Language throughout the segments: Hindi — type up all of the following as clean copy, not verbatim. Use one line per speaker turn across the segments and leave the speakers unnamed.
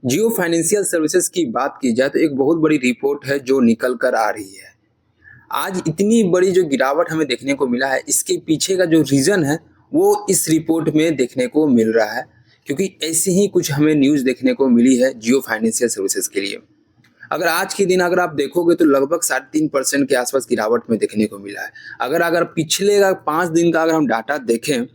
जियो फाइनेंशियल सर्विसेज की बात की जाए तो एक बहुत बड़ी रिपोर्ट है जो निकल कर आ रही है। आज इतनी बड़ी जो गिरावट हमें देखने को मिला है, इसके पीछे का जो रीज़न है वो इस रिपोर्ट में देखने को मिल रहा है, क्योंकि ऐसी ही कुछ हमें न्यूज़ देखने को मिली है जियो फाइनेंशियल सर्विसेज के लिए। अगर आज के दिन अगर आप देखोगे तो लगभग 3.5% के आसपास गिरावट में देखने को मिला है। अगर पिछले का 5 दिन का अगर हम डाटा देखें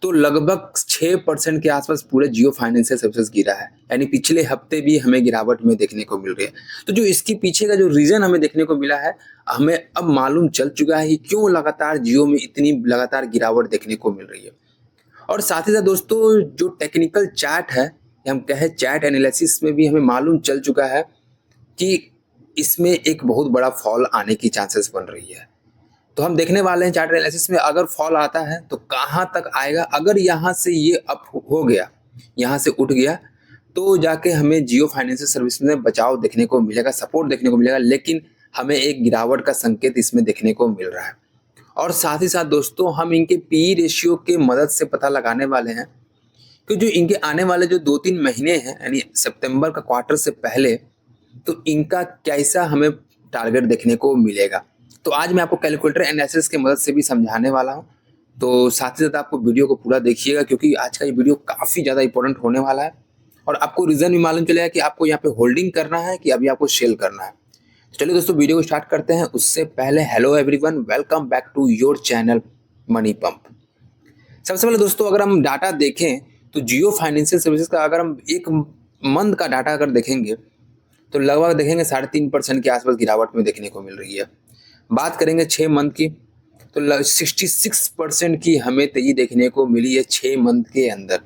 तो लगभग 6% के आसपास पूरे जियो फाइनेंशियल सर्विसेज गिरा है, यानी पिछले हफ्ते भी हमें गिरावट में देखने को मिल रही है। तो जो इसके पीछे का जो रीज़न हमें देखने को मिला है, हमें अब मालूम चल चुका है कि क्यों लगातार जियो में इतनी लगातार गिरावट देखने को मिल रही है। और साथ ही साथ दोस्तों, जो टेक्निकल चार्ट है या हम कहें चार्ट एनालिसिस में भी हमें मालूम चल चुका है कि इसमें एक बहुत बड़ा फॉल आने की चांसेस बन रही है। तो हम देखने वाले हैं चार्ट एनालिसिस में अगर फॉल आता है तो कहाँ तक आएगा। अगर यहाँ से ये अप हो गया, यहाँ से उठ गया, तो जाके हमें जियो फाइनेंशियल सर्विस में बचाव देखने को मिलेगा, सपोर्ट देखने को मिलेगा, लेकिन हमें एक गिरावट का संकेत इसमें देखने को मिल रहा है। और साथ ही साथ दोस्तों, हम इनके पी रेशियो के मदद से पता लगाने वाले हैं कि जो इनके आने वाले जो 2-3 महीने हैं, यानी सितंबर का क्वार्टर से पहले, तो इनका कैसा हमें टारगेट देखने को मिलेगा। तो आज मैं आपको कैलकुलेटर एनालिसिस की मदद से भी समझाने वाला हूं। तो साथ ही साथ आपको वीडियो को पूरा देखिएगा, क्योंकि आज का ये वीडियो काफ़ी ज़्यादा इंपॉर्टेंट होने वाला है और आपको रीज़न भी मालूम चलेगा कि आपको यहाँ पे होल्डिंग करना है कि अभी आपको सेल करना है। तो चलिए दोस्तों, वीडियो को स्टार्ट करते हैं। उससे पहले hello everyone, welcome back to your channel money pump. सबसे पहले दोस्तों, अगर हम डाटा देखें तो जियो फाइनेंशियल सर्विसेज का अगर हम एक मंथ का डाटा अगर देखेंगे तो लगभग देखेंगे 3.5% के आसपास गिरावट में देखने को मिल रही है। बात करेंगे 6 मंथ की तो 66% की हमें तेजी देखने को मिली है 6 मंथ के अंदर।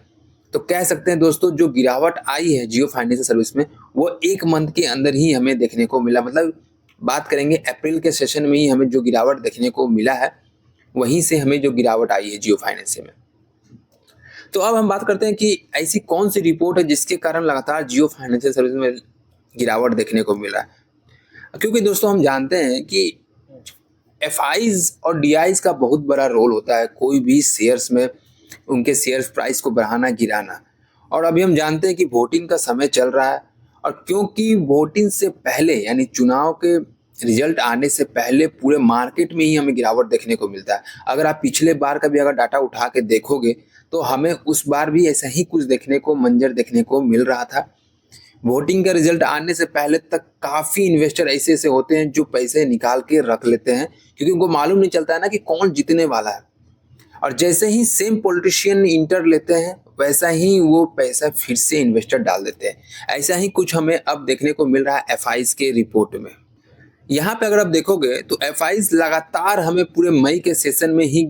तो कह सकते हैं दोस्तों, जो गिरावट आई है जियो फाइनेंशियल सर्विस में वो 1 मंथ के अंदर ही हमें देखने को मिला। मतलब बात करेंगे अप्रैल के सेशन में ही हमें जो गिरावट देखने को मिला है, वहीं से हमें जो गिरावट आई है जियो फाइनेंशियल में। तो अब हम बात करते हैं कि ऐसी कौन सी रिपोर्ट है जिसके कारण लगातार जियो फाइनेंशियल सर्विस में गिरावट देखने को मिला है। क्योंकि दोस्तों, हम जानते हैं कि एफआईज और डीआईज का बहुत बड़ा रोल होता है कोई भी शेयर्स में, उनके शेयर्स प्राइस को बढ़ाना गिराना। और अभी हम जानते हैं कि वोटिंग का समय चल रहा है, और क्योंकि वोटिंग से पहले यानी चुनाव के रिजल्ट आने से पहले पूरे मार्केट में ही हमें गिरावट देखने को मिलता है। अगर आप पिछले बार का भी अगर डाटा उठा के देखोगे तो हमें उस बार भी ऐसा ही कुछ देखने को मंजर देखने को मिल रहा था। वोटिंग का रिजल्ट आने से पहले तक काफ़ी इन्वेस्टर ऐसे ऐसे होते हैं जो पैसे निकाल के रख लेते हैं, क्योंकि उनको मालूम नहीं चलता है ना कि कौन जीतने वाला है। और जैसे ही सेम पॉलिटिशियन इंटर लेते हैं, वैसा ही वो पैसा फिर से इन्वेस्टर डाल देते हैं। ऐसा ही कुछ हमें अब देखने को मिल रहा है एफआईज के रिपोर्ट में। यहाँ पे अगर आप देखोगे तो एफआईज लगातार हमें पूरे मई के सेशन में ही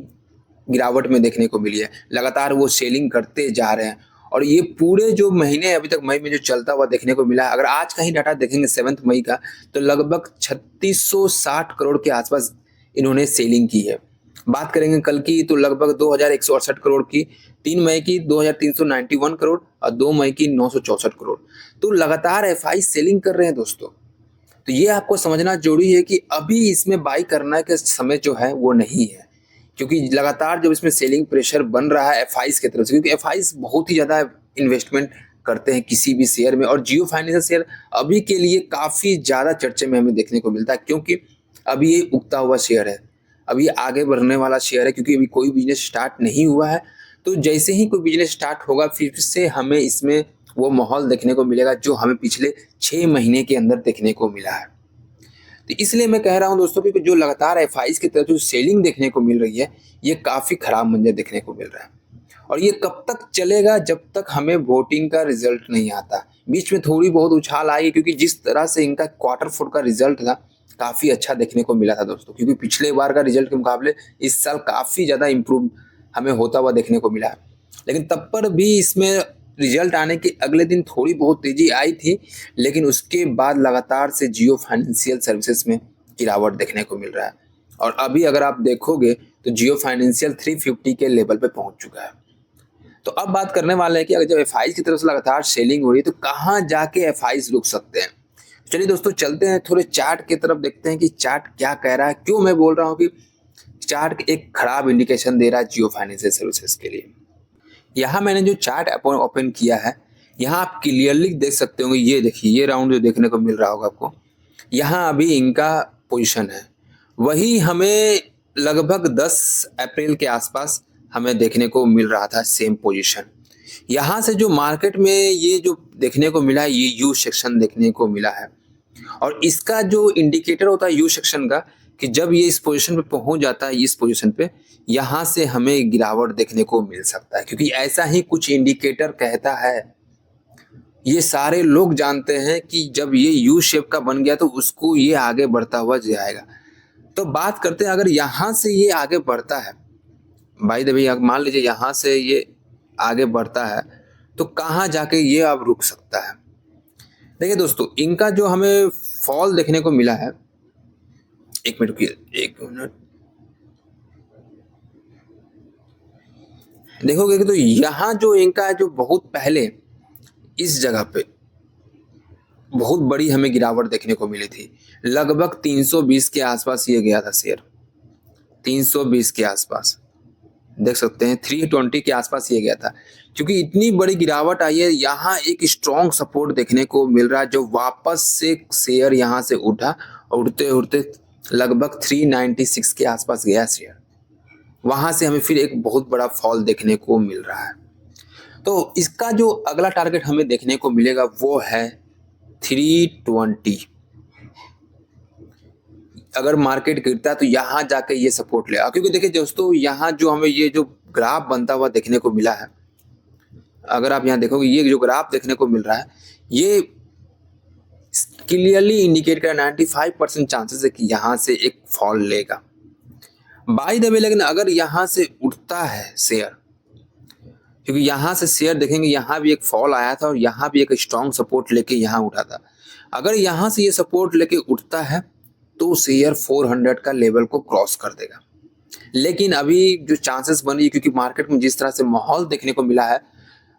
गिरावट में देखने को मिली है। लगातार वो सेलिंग करते जा रहे हैं, और ये पूरे जो महीने अभी तक मई में जो चलता हुआ देखने को मिला है, अगर आज का ही डाटा देखेंगे 7 मई का, तो लगभग 3660 करोड़ के आसपास इन्होंने सेलिंग की है। बात करेंगे कल की तो लगभग 2168 करोड़ की, 3 मई की 2391 करोड़ और 2 मई की 964 करोड़। तो लगातार एफआई सेलिंग कर रहे हैं दोस्तों। तो ये आपको समझना जरूरी है कि अभी इसमें बाई करना के समय जो है वो नहीं है, क्योंकि लगातार जब इसमें सेलिंग प्रेशर बन रहा है एफआईज की तरफ से, क्योंकि एफआईज बहुत ही ज़्यादा इन्वेस्टमेंट करते हैं किसी भी शेयर में, और जियो फाइनेंशियल शेयर अभी के लिए काफ़ी ज़्यादा चर्चे में हमें देखने को मिलता है, क्योंकि अभी ये उगता हुआ शेयर है, अभी आगे बढ़ने वाला शेयर है, क्योंकि अभी कोई बिजनेस स्टार्ट नहीं हुआ है। तो जैसे ही कोई बिजनेस स्टार्ट होगा फिर से हमें इसमें वो माहौल देखने को मिलेगा जो हमें पिछले 6 महीने के अंदर देखने को मिला है। तो इसलिए मैं कह रहा हूं दोस्तों कि जो लगातार एफआईज की तरफ जो सेलिंग देखने को मिल रही है, ये काफ़ी खराब मंजर देखने को मिल रहा है। और ये कब तक चलेगा? जब तक हमें वोटिंग का रिजल्ट नहीं आता। बीच में थोड़ी बहुत उछाल आई, क्योंकि जिस तरह से इनका क्वार्टर 4 का रिजल्ट था काफ़ी अच्छा देखने को मिला था दोस्तों, क्योंकि पिछले बार का रिजल्ट के मुकाबले इस साल काफ़ी ज़्यादा इम्प्रूव हमें होता हुआ देखने को मिला। लेकिन तब पर भी इसमें रिजल्ट आने के अगले दिन थोड़ी बहुत तेजी आई थी, लेकिन उसके बाद लगातार से जियो फाइनेंशियल सर्विसेज में गिरावट देखने को मिल रहा है। और अभी अगर आप देखोगे तो जियो फाइनेंशियल 350 के लेवल पे पहुंच चुका है। तो अब बात करने वाले हैं कि अगर जब एफआईज की तरफ से लगातार सेलिंग हो रही है तो कहाँ जाके एफआईज रुक सकते हैं। चलिए दोस्तों, चलते हैं थोड़े चार्ट की तरफ, देखते हैं कि चार्ट क्या कह रहा है। क्यों मैं बोल रहा हूँ कि चार्ट एक खराब इंडिकेशन दे रहा है जियो फाइनेंशियल सर्विसेज के लिए। यहाँ मैंने जो चार्ट ओपन किया है, यहाँ आप क्लियरली देख सकते होंगे, ये देखिए ये राउंड जो देखने को मिल रहा होगा आपको, यहाँ अभी इनका पोजीशन है, वही हमें लगभग 10 अप्रैल के आसपास हमें देखने को मिल रहा था सेम पोजीशन। यहाँ से जो मार्केट में ये जो देखने को मिला है, ये यू सेक्शन देखने को मिला है, और इसका जो इंडिकेटर होता है यू सेक्शन का, कि जब ये इस पोजीशन पे पहुंच जाता है, इस पोजीशन पे, यहाँ से हमें गिरावट देखने को मिल सकता है, क्योंकि ऐसा ही कुछ इंडिकेटर कहता है। ये सारे लोग जानते हैं कि जब ये यू शेप का बन गया तो उसको ये आगे बढ़ता हुआ जाएगा। तो बात करते हैं, अगर यहाँ से ये आगे बढ़ता है, भाई देवी मान लीजिए यहाँ से ये आगे बढ़ता है, तो कहाँ जाके ये अब रुक सकता है। देखिए दोस्तों, इनका जो हमें फॉल देखने को मिला है, एक मिनट रुकिए, एक मिनट, देखोगे कि तो यहाँ जो इनका जो बहुत पहले इस जगह पे बहुत बड़ी हमें गिरावट देखने को मिली थी, लगभग 320 के आसपास ये गया था शेयर, 320 के आसपास देख सकते हैं, 320 के आसपास ये गया था। क्योंकि इतनी बड़ी गिरावट आई है, यहाँ एक स्ट्रॉन्ग सपोर्ट देखने को मिल रहा है, जो वापस से शेयर यहाँ से उठा, उठते उठते लगभग 396 के आसपास गया शेयर, वहां से हमें फिर एक बहुत बड़ा फॉल देखने को मिल रहा है। तो इसका जो अगला टारगेट हमें देखने को मिलेगा वो है 320। अगर मार्केट गिरता है तो यहाँ जाके ये सपोर्ट लेगा, क्योंकि देखिए दोस्तों, यहाँ जो हमें ये जो ग्राफ बनता हुआ देखने को मिला है, अगर आप यहाँ देखोगे ये जो ग्राफ देखने को मिल रहा है, ये क्लियरली इंडिकेट कर 95% चांसेस है कि यहाँ से एक फॉल लेगा बाय द वे। लेकिन अगर यहाँ से उठता है शेयर, क्योंकि यहाँ से शेयर देखेंगे, यहाँ भी एक फॉल आया था और यहाँ भी एक स्ट्रॉन्ग सपोर्ट लेके यहाँ उठा था, अगर यहाँ से ये सपोर्ट लेके उठता है तो शेयर 400 का लेवल को क्रॉस कर देगा। लेकिन अभी जो चांसेस बन रही है, क्योंकि मार्केट में जिस तरह से माहौल देखने को मिला है,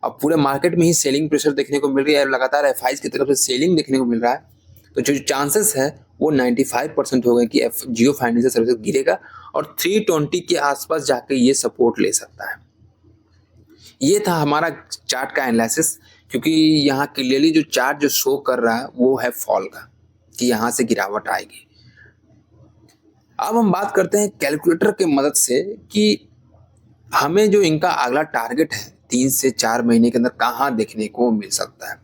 अब पूरे मार्केट में ही सेलिंग प्रेशर देखने को मिल रही है, लगातार एफआईज की तरफ से सेलिंग देखने को मिल रहा है, तो जो चांसेस है वो 95% हो गए कि जियो फाइनेंशियल सर्विसेज गिरेगा और 320 के आसपास जाके ये सपोर्ट ले सकता है। ये था हमारा चार्ट का एनालिसिस, क्योंकि यहाँ क्लियरली जो चार्ट जो शो कर रहा है वो है फॉल का, कि यहाँ से गिरावट आएगी। अब हम बात करते हैं कैलकुलेटर के मदद से कि हमें जो इनका अगला टारगेट है 3 से 4 महीने के अंदर कहाँ देखने को मिल सकता है।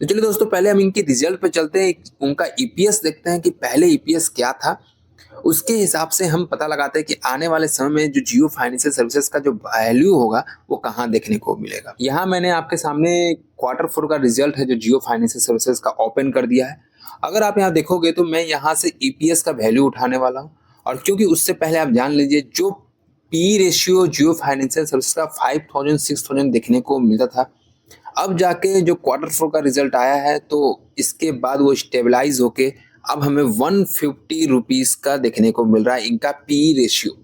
तो चलिए दोस्तों, पहले हम इनके रिजल्ट पे चलते हैं, उनका ईपीएस देखते हैं कि पहले ईपीएस क्या था, उसके हिसाब से हम पता लगाते हैं कि आने वाले समय में जो जियो फाइनेंशियल सर्विसेज का जो वैल्यू होगा वो कहाँ देखने को मिलेगा। यहाँ मैंने आपके सामने Q4 का रिजल्ट है जो जियो फाइनेंशियल सर्विसेज का ओपन कर दिया है। अगर आप यहाँ देखोगे तो मैं यहाँ से ईपीएस का वैल्यू उठाने वाला हूँ, और क्योंकि उससे पहले आप जान लीजिए जो पी रेशियो जियो फाइनेंशियल सर्विसेज का 5000 6000 देखने को मिलता था, अब जाके जो Q4 का रिजल्ट आया है तो इसके बाद वो स्टेबलाइज होके अब हमें 150 रुपीज का देखने को मिल रहा है इनका पी रेशियो,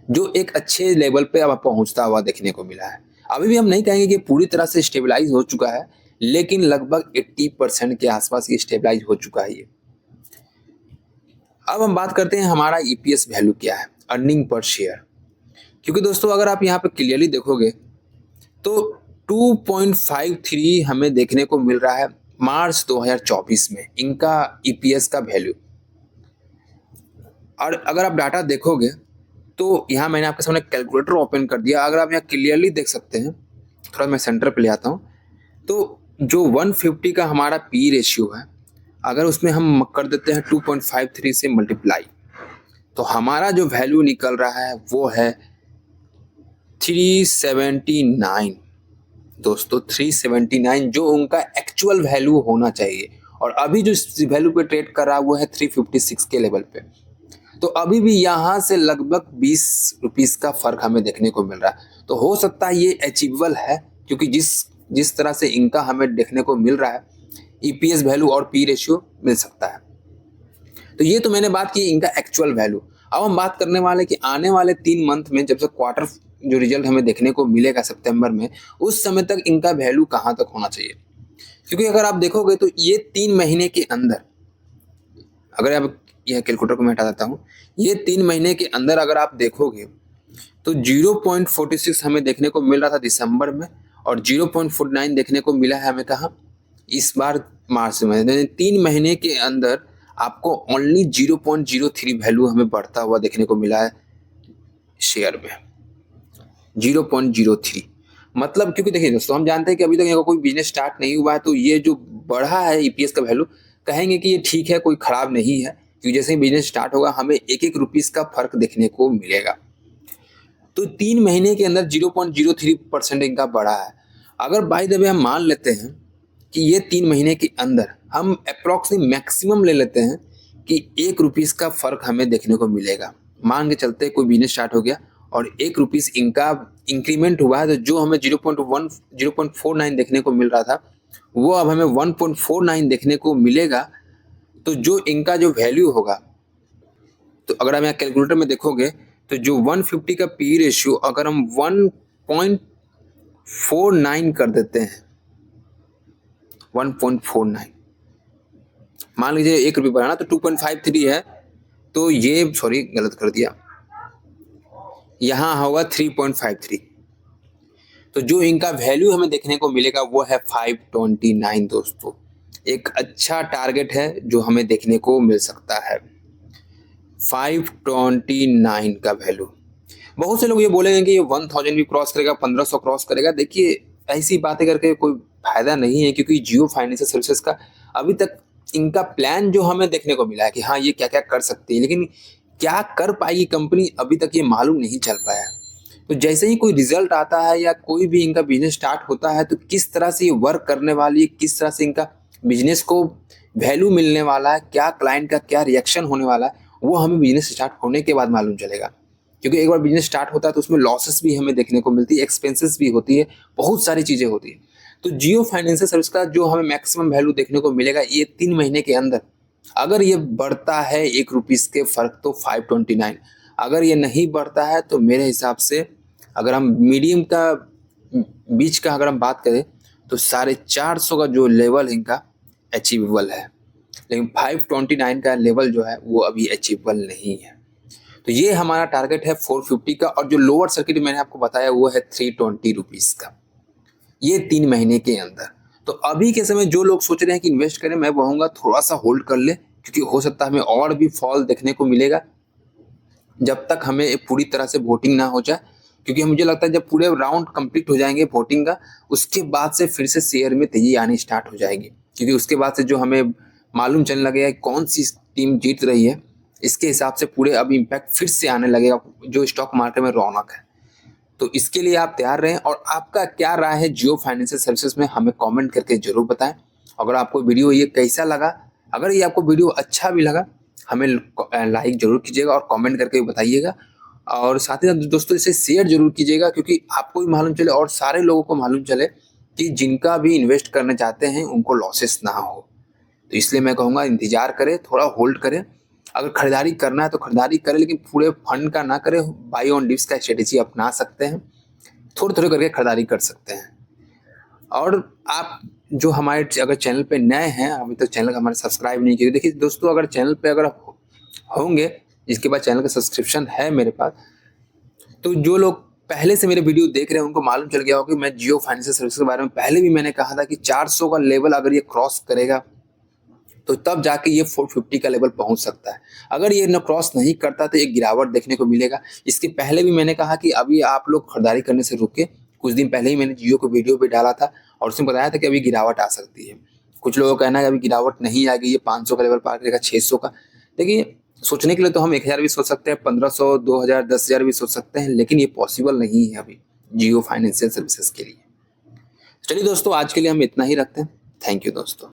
जो एक अच्छे लेवल पे अब पहुंचता हुआ देखने को मिला है। अभी भी हम नहीं कहेंगे कि पूरी तरह से स्टेबलाइज हो चुका है, लेकिन लगभग 80% के आसपास ये स्टेबलाइज हो चुका है ये। अब हम बात करते हैं हमारा ईपीएस वैल्यू क्या है, अर्निंग पर शेयर। क्योंकि दोस्तों अगर आप यहाँ पे क्लियरली देखोगे तो 2.53 हमें देखने को मिल रहा है मार्च 2024 में इनका ईपीएस का वैल्यू। और अगर आप डाटा देखोगे तो यहाँ मैंने आपके सामने कैलकुलेटर ओपन कर दिया, अगर आप यहाँ क्लियरली देख सकते हैं, थोड़ा मैं सेंटर पे ले आता हूँ, तो जो 150 का हमारा पी रेशियो है, अगर उसमें हम कर देते हैं 2.53 से मल्टीप्लाई, तो हमारा जो वैल्यू निकल रहा है वो है 379 दोस्तों, 379 जो उनका एक्चुअल वैल्यू होना चाहिए। और अभी जो वैल्यू पे ट्रेड कर रहा है वो है 356 के लेवल पे। तो अभी भी यहाँ से लगभग 20 रुपीस का फर्क हमें देखने को मिल रहा है। तो हो सकता है ये अचीवेबल है, क्योंकि जिस तरह से इनका हमें देखने को मिल रहा है ईपीएस वैल्यू और पी रेशियो मिल सकता है। तो ये तो मैंने बात की इनका एक्चुअल वैल्यू। अब हम बात करने वाले कि आने वाले 3 मंथ में जब से क्वार्टर जो रिजल्ट हमें देखने को मिलेगा सितंबर में, उस समय तक इनका वैल्यू कहाँ तक होना चाहिए। क्योंकि अगर आप देखोगे तो ये 3 महीने के अंदर, अगर आप यह कैलकुलेटर को मैं हटा देता हूँ, ये 3 महीने के अंदर अगर आप देखोगे तो 0.46 हमें देखने को मिल रहा था दिसंबर में, और 0.49 देखने को मिला है हमें कहाँ, इस बार मार्च में। 3 महीने के अंदर आपको ओनली 0.03 वैल्यू हमें बढ़ता हुआ देखने को मिला है शेयर में, 0.03। मतलब क्योंकि देखिए दोस्तों, हम जानते हैं कि अभी तक यहाँ कोई बिजनेस स्टार्ट नहीं हुआ है, तो ये जो बढ़ा है ईपीएस का वैल्यू, कहेंगे कि ये ठीक है, कोई खराब नहीं है, क्योंकि जैसे ही बिजनेस स्टार्ट होगा हमें एक एक रुपीस का फर्क देखने को मिलेगा। तो 3 महीने के अंदर 0.03% इनका बढ़ा है। अगर बाय द वे हम मान लेते हैं कि ये 3 महीने के अंदर हम अप्रॉक्सीमेट मैक्सिमम ले लेते हैं कि 1 रुपीस का फर्क हमें देखने को मिलेगा। मान के चलते कोई बिजनेस स्टार्ट हो गया और 1 रुपीस इनका इंक्रीमेंट हुआ है, तो जो हमें 0.49 देखने को मिल रहा था वो अब हमें 1.49 देखने को मिलेगा। तो जो इनका जो वैल्यू होगा, तो अगर आप यहाँ कैलकुलेटर में देखोगे तो जो 150 का पी रेशियो अगर हम 1.49 कर देते हैं, 1.49 मान लीजिए 1 रुपये बढ़ाना तो 2.53 है, तो ये सॉरी गलत कर दिया, यहाँ होगा 3.53। तो जो इनका वैल्यू हमें देखने को मिलेगा वो है 529 दोस्तों। एक अच्छा टारगेट है जो हमें देखने को मिल सकता है, 529 का वैल्यू। बहुत से लोग ये बोलेंगे कि ये 1000 भी क्रॉस करेगा, 1500 क्रॉस करेगा। देखिए ऐसी बातें करके कोई फायदा नहीं है, क्योंकि जियो फाइनेंशियल सर्विसेज का अभी तक इनका प्लान जो हमें देखने को मिला है कि हाँ ये क्या क्या कर सकती है, लेकिन क्या कर पाएगी कंपनी अभी तक ये मालूम नहीं चल पाया। तो जैसे ही कोई रिजल्ट आता है या कोई भी इनका बिजनेस स्टार्ट होता है, तो किस तरह से ये वर्क करने वाली है, किस तरह से इनका बिजनेस को वैल्यू मिलने वाला है, क्या क्लाइंट का क्या रिएक्शन होने वाला है, वो हमें बिजनेस स्टार्ट होने के बाद मालूम चलेगा। क्योंकि एक बार बिजनेस स्टार्ट होता है तो उसमें लॉसेस भी हमें देखने को मिलती है, एक्सपेंसेस भी होती है, बहुत सारी चीज़ें होती है। तो जियो फाइनेंशियल सर्विस का जो हमें मैक्सिमम वैल्यू देखने को मिलेगा ये 3 महीने के अंदर, अगर ये बढ़ता है 1 रुपीस के फर्क तो 529, अगर ये नहीं बढ़ता है तो मेरे हिसाब से अगर हम मीडियम का बीच का अगर हम बात करें तो 450 का जो लेवल इनका अचीवेबल है, लेकिन 529 का लेवल जो है वो अभी अचीवेबल नहीं है। तो ये हमारा टारगेट है 450 का, और जो लोअर सर्किट मैंने आपको बताया वो है 320 रुपीस का, ये 3 महीने के अंदर। तो अभी के समय जो लोग सोच रहे हैं कि इन्वेस्ट करें, मैं कहूँगा थोड़ा सा होल्ड कर ले, क्योंकि हो सकता है हमें और भी फॉल देखने को मिलेगा जब तक हमें पूरी तरह से वोटिंग ना हो जाए। क्योंकि मुझे लगता है जब पूरे राउंड कंप्लीट हो जाएंगे वोटिंग का, उसके बाद से फिर से शेयर में तेजी आनी स्टार्ट हो जाएगी, क्योंकि उसके बाद से जो हमें मालूम चलने लगेगा कौन सी टीम जीत रही है, इसके हिसाब से पूरे अब इम्पैक्ट फिर से आने लगेगा जो स्टॉक मार्केट में रौनक है। तो इसके लिए आप तैयार रहें, और आपका क्या राय है जियो फाइनेंशियल सर्विसेज में हमें कमेंट करके जरूर बताएं। अगर आपको वीडियो ये कैसा लगा, अगर ये आपको वीडियो अच्छा भी लगा हमें लाइक जरूर कीजिएगा और कमेंट करके बताइएगा, और साथ ही साथ दोस्तों इसे शेयर जरूर कीजिएगा, क्योंकि आपको भी मालूम चले और सारे लोगों को मालूम चले कि जिनका भी इन्वेस्ट करना चाहते हैं उनको लॉसेस ना हो। तो इसलिए मैं कहूँगा इंतजार करें, थोड़ा होल्ड करें, अगर खरीदारी करना है तो खरीदारी करें, लेकिन पूरे फंड का ना करें, बाई ऑन डिप्स का स्ट्रेटेजी अपना सकते हैं, थोड़े थोड़े करके खरीदारी कर सकते हैं। और आप जो हमारे अगर चैनल पे नए हैं, अभी तक चैनल का हमारे सब्सक्राइब नहीं किए, देखिए दोस्तों अगर चैनल पे अगर होंगे, जिसके बाद चैनल का सब्सक्रिप्शन है मेरे पास, तो जो लोग पहले से मेरे वीडियो देख रहे हैं उनको मालूम चल गया होगा कि मैं जियो फाइनेंशियल सर्विसेज के बारे में पहले भी मैंने कहा था कि 400 का लेवल अगर ये क्रॉस करेगा तो तब जाके ये 450 का लेवल पहुंच सकता है। अगर ये न क्रॉस नहीं करता तो एक गिरावट देखने को मिलेगा। इसके पहले भी मैंने कहा कि अभी आप लोग खरीदारी करने से रुके, कुछ दिन पहले ही मैंने जियो को वीडियो भी डाला था और उसमें बताया था कि अभी गिरावट आ सकती है। कुछ लोगों का कहना है अभी गिरावट नहीं आएगी, ये 500 का लेवल पार करेगा, 600 का। देखिए सोचने के लिए तो हम 1000 भी सोच सकते हैं, 1500, 2000, 10,000 भी सोच सकते हैं, लेकिन ये पॉसिबल नहीं है अभी जियो फाइनेंशियल सर्विसेज के लिए। चलिए दोस्तों आज के लिए हम इतना ही रखते हैं। थैंक यू दोस्तों।